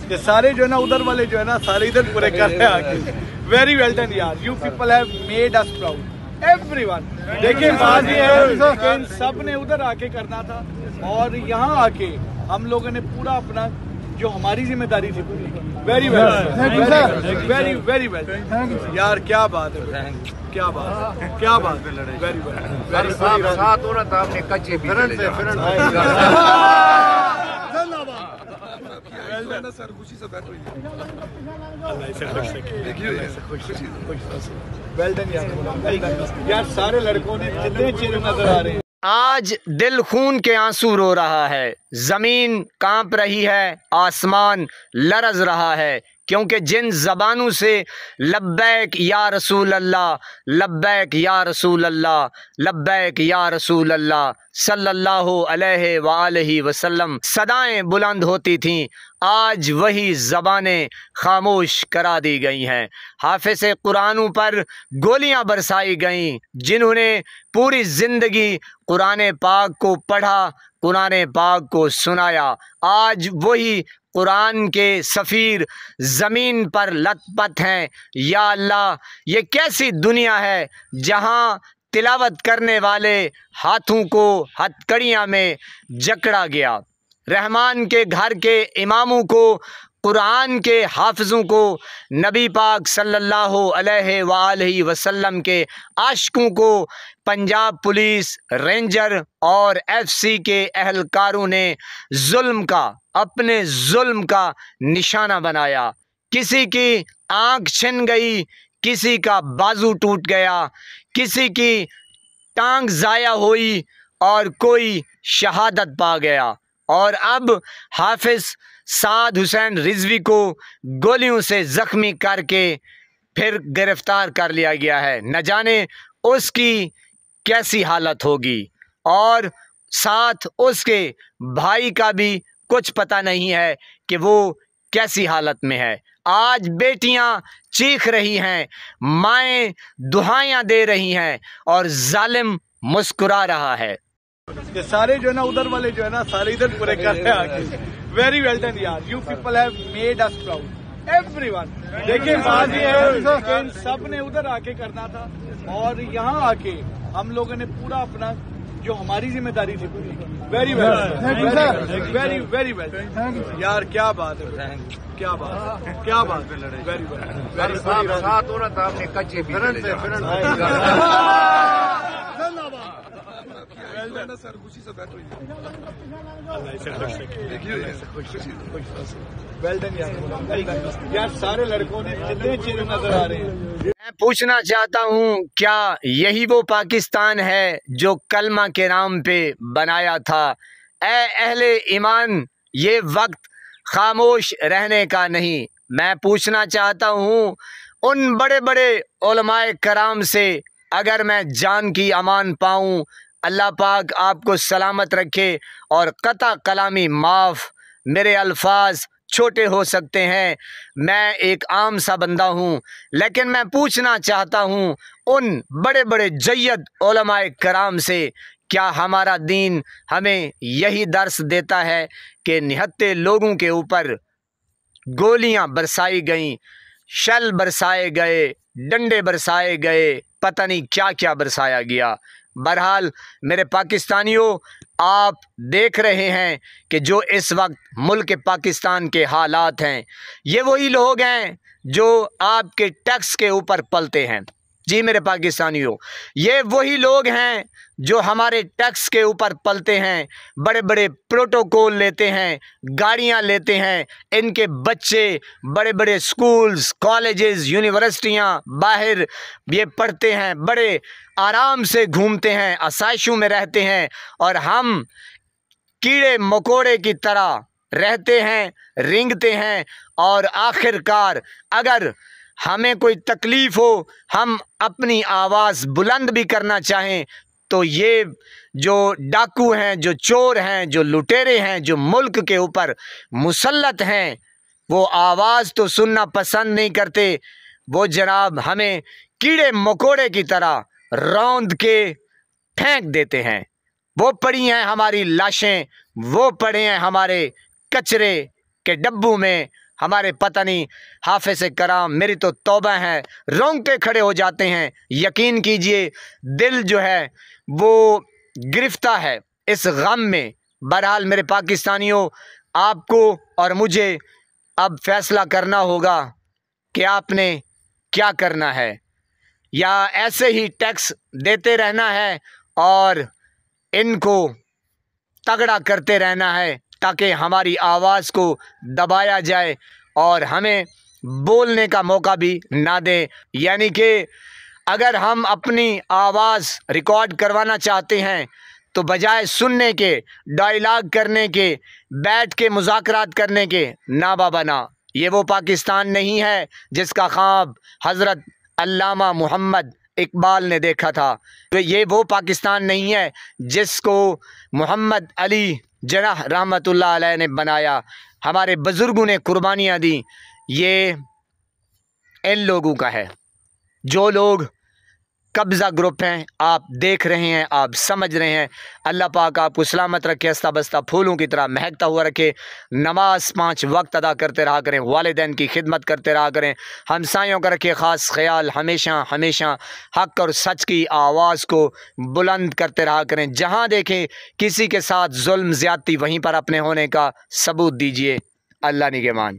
ये सारे जो है ना उधर वाले जो है ना सारे इधर पूरे कर रहे हैं आगे। वेरी वेल डन यार, you people have made us proud everyone. देखिए बात ये है कि इन सब ने उधर आके करना था और यहाँ आके हम लोगों ने पूरा अपना जो हमारी जिम्मेदारी थी पूरी। Very well, very very well यार, क्या बात है, क्या बात है, क्या बात है। वेरी वेल, साथ हो रहा था आपने कच्चे भी सर खुशी से बैठो। वेल डन यार, सारे लड़कों ने जितने चेहरे नजर आ रहे हैं। आज दिल खून के आंसू रो रहा है, जमीन कांप रही है, आसमान लरज रहा है, क्योंकि जिन ज़बानों से लब्बैक या रसूल अल्लाह, लब्बैक या रसूल अल्लाह, लब्बैक या रसूल अल्लाह सल्लल्लाहु अलैहि वालैहि वसल्लम सदाएं बुलंद होती थीं, आज वही ज़बानें खामोश करा दी गई हैं। हाफिज़ कुरानों पर गोलियां बरसाई गईं, जिन्होंने पूरी ज़िंदगी कुरान पाक को पढ़ा, कुरान पाक को सुनाया, आज वही कुरान के सफ़ीर ज़मीन पर लथपथ हैं। या अल्लाह, ये कैसी दुनिया है जहाँ तिलावत करने वाले हाथों को हथकड़ियाँ में जकड़ा गया, रहमान के घर के इमामों को, कुरान के हाफिज़ों को, नबी पाक सल्लल्लाहु अलैहि वसल्लम के आशिकों को पंजाब पुलिस, रेंजर और एफसी के अहलकारों ने जुल्म का, अपने जुल्म का निशाना बनाया। किसी की आँख छिन गई, किसी का बाजू टूट गया, किसी की टांग ज़ाया हुई और कोई शहादत पा गया। और अब हाफिज़ साद हुसैन रिजवी को गोलियों से ज़ख्मी करके फिर गिरफ़्तार कर लिया गया है। न जाने उसकी कैसी हालत होगी, और साथ उसके भाई का भी कुछ पता नहीं है कि वो कैसी हालत में है। आज बेटियां चीख रही हैं, माएँ दुहाइयाँ दे रही हैं और जालिम मुस्कुरा रहा है। ये सारे जो है ना उधर वाले जो है ना सारे इधर पूरे कर रहे हैं आगे। वेरी वेल डन यार, you people have made us proud everyone. देखिए बात ये है कि इन सब ने उधर आके करना था और यहाँ आके हम लोगों ने पूरा अपना जो हमारी जिम्मेदारी थी पूरी। Very well, very very well यार, क्या बात है, क्या बात है, क्या बात है। वेरी वेल, साथ हो रहा था आपने कच्चे भी सर खुशी से बैठो। वेल डन यार, सारे लड़कों ने जितने चेहरे नजर आ रहे हैं। मैं पूछना चाहता हूँ, क्या यही वो पाकिस्तान है जो कलमा के नाम पे बनाया था? ए अहले ईमान, ये वक्त खामोश रहने का नहीं। मैं पूछना चाहता हूँ उन बड़े बड़े उलमाए कराम से, अगर मैं जान की अमान पाऊँ, अल्लाह पाक आपको सलामत रखे और कता कलामी माफ़, मेरे अल्फाज छोटे हो सकते हैं, मैं एक आम सा बंदा हूँ, लेकिन मैं पूछना चाहता हूँ उन बड़े बड़े जय्यद उलमाए कराम से, क्या हमारा दीन हमें यही दर्स देता है कि निहत्ते लोगों के ऊपर गोलियां बरसाई गईं, शल बरसाए गए, डंडे बरसाए गए, पता नहीं क्या क्या बरसाया गया। बहरहाल मेरे पाकिस्तानियों, आप देख रहे हैं कि जो इस वक्त मुल्क पाकिस्तान के हालात हैं, ये वही लोग हैं जो आपके टैक्स के ऊपर पलते हैं। जी मेरे पाकिस्तानियों, ये वही लोग हैं जो हमारे टैक्स के ऊपर पलते हैं, बड़े बड़े प्रोटोकॉल लेते हैं, गाड़ियां लेते हैं, इनके बच्चे बड़े बड़े स्कूल्स, कॉलेजेस, यूनिवर्सिटियां बाहर ये पढ़ते हैं, बड़े आराम से घूमते हैं, आसाइशों में रहते हैं, और हम कीड़े मकोड़े की तरह रहते हैं, रेंगते हैं, और आखिरकार अगर हमें कोई तकलीफ़ हो, हम अपनी आवाज़ बुलंद भी करना चाहें, तो ये जो डाकू हैं, जो चोर हैं, जो लुटेरे हैं, जो मुल्क के ऊपर मुसल्लत हैं, वो आवाज़ तो सुनना पसंद नहीं करते। वो जनाब हमें कीड़े मकोड़े की तरह रौंद के फेंक देते हैं। वो पड़ी हैं हमारी लाशें, वो पड़े हैं हमारे कचरे के डब्बों में, हमारे पता नहीं हाफिज़ कराम, मेरी तो तौबा है, रोंगटे खड़े हो जाते हैं। यकीन कीजिए दिल जो है वो गिरफ्ता है इस गम में। बहरहाल मेरे पाकिस्तानियों, आपको और मुझे अब फैसला करना होगा कि आपने क्या करना है, या ऐसे ही टैक्स देते रहना है और इनको तगड़ा करते रहना है ताकि हमारी आवाज़ को दबाया जाए और हमें बोलने का मौका भी ना दें। यानी कि अगर हम अपनी आवाज़ रिकॉर्ड करवाना चाहते हैं तो बजाय सुनने के, डायलॉग करने के, बैठ के मुज़ाकरात करने के, ना बाबा ना, ये वो पाकिस्तान नहीं है जिसका ख्वाब हज़रत अल्लामा मोहम्मद इकबाल ने देखा था। तो ये वो पाकिस्तान नहीं है जिसको मोहम्मद अली जिन्नाह रहमतुल्लाह अलैह ने बनाया, हमारे बुज़ुर्गों ने कुर्बानियाँ दी। ये इन लोगों का है जो लोग कब्ज़ा ग्रुप हैं। आप देख रहे हैं, आप समझ रहे हैं। अल्लाह पाक आपको सलामत रखे, हंसता बसता फूलों की तरह महकता हुआ रखे। नमाज 5 वक्त अदा करते रहा करें, वालिदैन की खिदमत करते रहा करें, हमसायों का रखे ख़ास ख्याल, हमेशा हमेशा हक़ और सच की आवाज़ को बुलंद करते रहा करें। जहाँ देखें किसी के साथ जुल्म ज़्यादती, वहीं पर अपने होने का सबूत दीजिए। अल्लाह निगहबान।